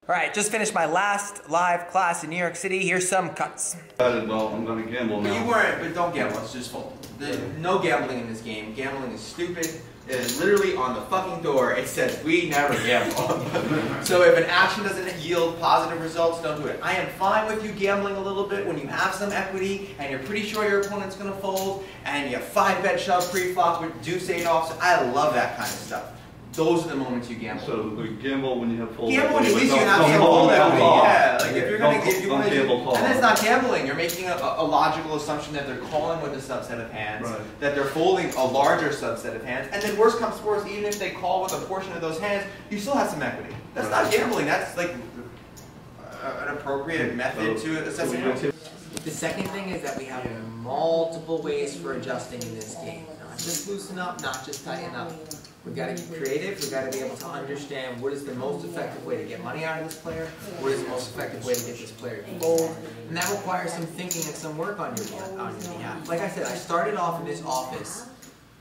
All right, just finished my last live class in New York City. Here's some cuts. Well, I'm gonna gamble now. You weren't, but don't gamble. It's just fold. No gambling in this game. Gambling is stupid. It is literally on the fucking door. It says we never gamble. So if an action doesn't yield positive results, don't do it. I am fine with you gambling a little bit when you have some equity and you're pretty sure your opponent's gonna fold and you have 5-bet shove pre-flop with deuce 8 off. So I love that kind of stuff. Those are the moments you gamble. So we gamble when you have full gamble equity. when at least you have some full equity. Yeah, like if you're gonna don't gamble call. and it's not gambling. You're making a logical assumption that they're calling with a subset of hands, right, that they're folding a larger subset of hands, and then worst comes to worst, even if they call with a portion of those hands, you still have some equity. That's not gambling. That's like an appropriate method to assessing it. The second thing is that we have multiple ways for adjusting in this game. Not just loosen up, not just tighten up. We've got to be creative, we've got to be able to understand what is the most effective way to get money out of this player, what is the most effective way to get this player to fold, and that requires some thinking and some work on your behalf. Like I said, I started off in this office,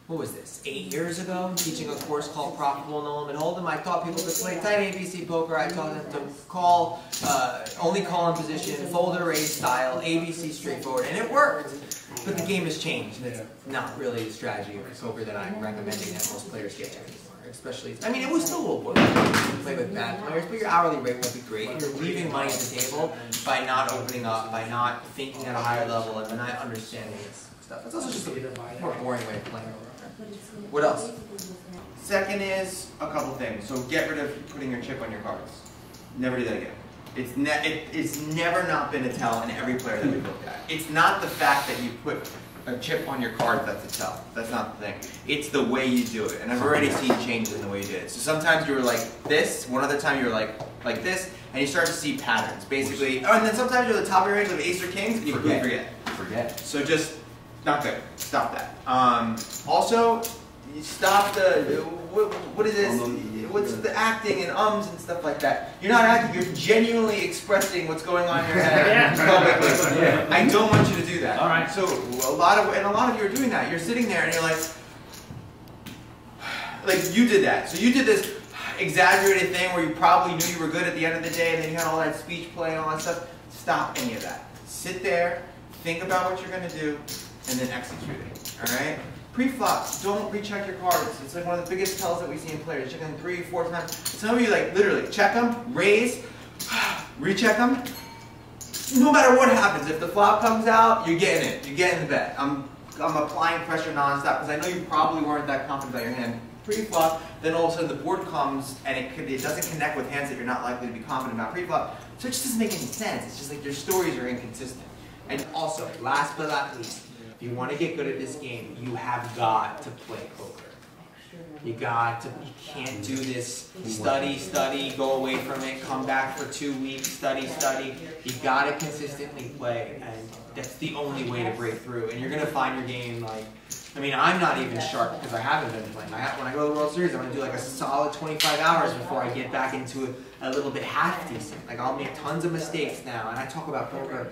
what was this, 8 years ago, teaching a course called Profitable No Limit Hold'em. I taught people to play tight ABC poker, I taught them to call, only call in position, fold or raise style, ABC straightforward, and it worked. But the game has changed, and it's not really the strategy of poker that I'm recommending that most players get to anymore. Especially, I mean, it was still a work. You can play with bad players, but your hourly rate won't be great. And you're leaving money at the table by not opening up, by not thinking at a higher level, and by not understanding this stuff. It's also just a more boring way of playing. What else? Second is a couple things. So get rid of putting your chip on your cards. Never do that again. It's never not been a tell in every player that we've looked at. It's not the fact that you put a chip on your card that's a tell. That's not the thing. It's the way you do it. And I've already seen changes in the way you did it. So sometimes you were like this, one other time you were like this, and you start to see patterns. Basically, oh, and then sometimes you're at the top of your range with ace or kings, and you forget. So just, not good. Stop that. Also, you stop the, what is this? What's the acting and ums and stuff like that? You're not acting, you're genuinely expressing what's going on in your head publicly. Yeah. I don't want you to do that. All right. So a lot of you are doing that. You're sitting there and you're like you did that. So you did this exaggerated thing where you probably knew you were good at the end of the day and then you had all that speech play and all that stuff. Stop any of that. Sit there, think about what you're going to do, and then execute it. All right? Pre-flop, don't recheck your cards. It's like one of the biggest tells that we see in players. Check them 3, 4 times. Some of you literally check them, raise, recheck them. No matter what happens, if the flop comes out, you're getting it. You're getting the bet. I'm applying pressure nonstop because I know you probably weren't that confident about your hand pre-flop. Then all of a sudden the board comes and it doesn't connect with hands that you're not likely to be confident about pre-flop. So it just doesn't make any sense. It's just like your stories are inconsistent. And also, last but not least, if you want to get good at this game, you have got to play poker. You can't do this study, go away from it, come back for 2 weeks, study. You got to consistently play, and that's the only way to break through. And you're going to find your game I mean, I'm not even sharp because I haven't been playing. When I go to the World Series, I'm going to do a solid 25 hours before I get back into a little bit half decent. I'll make tons of mistakes now, and I talk about poker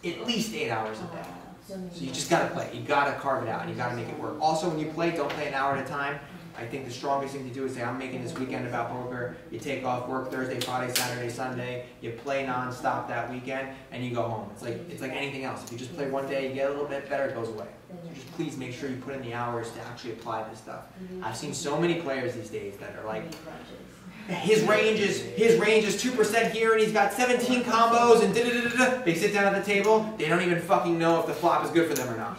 at least 8 hours a day. So you just got to play. You got to carve it out, and you got to make it work. Also, when you play, don't play an hour at a time. I think the strongest thing to do is say, I'm making this weekend about poker. You take off work Thursday, Friday, Saturday, Sunday. You play nonstop that weekend, and you go home. It's like anything else. If you just play one day, you get a little bit better, it goes away. So just please make sure you put in the hours to actually apply this stuff. I've seen so many players these days that are like, his range is 2% here, and he's got 17 combos, and da-da-da-da-da. They sit down at the table, they don't even fucking know if the flop is good for them or not.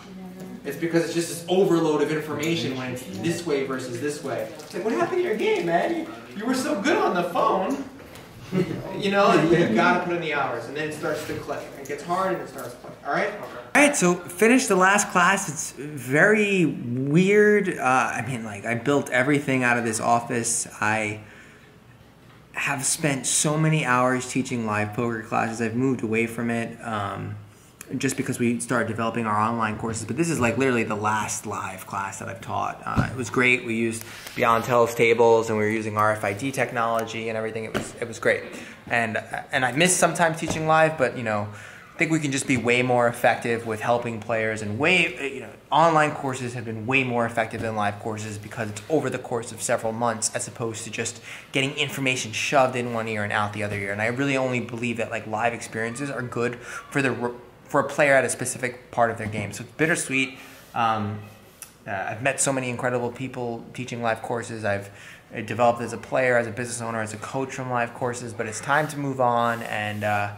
It's because it's just this overload of information when it's this way versus this way. It's like, what happened to your game, man? You were so good on the phone. You know, you've got to put in the hours, and then it starts to click. It gets hard, and it starts to click. All right? All right, so finished the last class. It's very weird. I built everything out of this office. I have spent so many hours teaching live poker classes. I've moved away from it just because we started developing our online courses. But this is literally the last live class that I've taught. It was great. We used Beyond Tells tables, and we were using RFID technology and everything. It was great. And I miss sometimes teaching live, but I think we can just be way more effective with helping players, and online courses have been way more effective than live courses because it's over the course of several months as opposed to just getting information shoved in one ear and out the other ear. And I really only believe that like live experiences are good for a player at a specific part of their game. So it's bittersweet. I've met so many incredible people teaching live courses. I've developed as a player, as a business owner, as a coach from live courses, but it's time to move on, and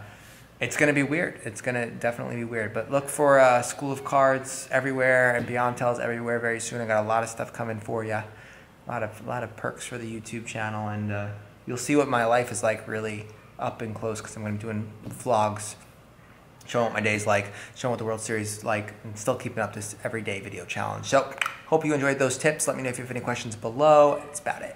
it's going to be weird. It's going to definitely be weird. But look for School of Cards everywhere and Beyond Tells everywhere very soon. I got a lot of stuff coming for you. A lot of perks for the YouTube channel, and you'll see what my life is like really up and close because I'm going to be doing vlogs, showing what my day's like, showing what the World Series is like, and still keeping up this everyday video challenge. So hope you enjoyed those tips. Let me know if you have any questions below. That's about it.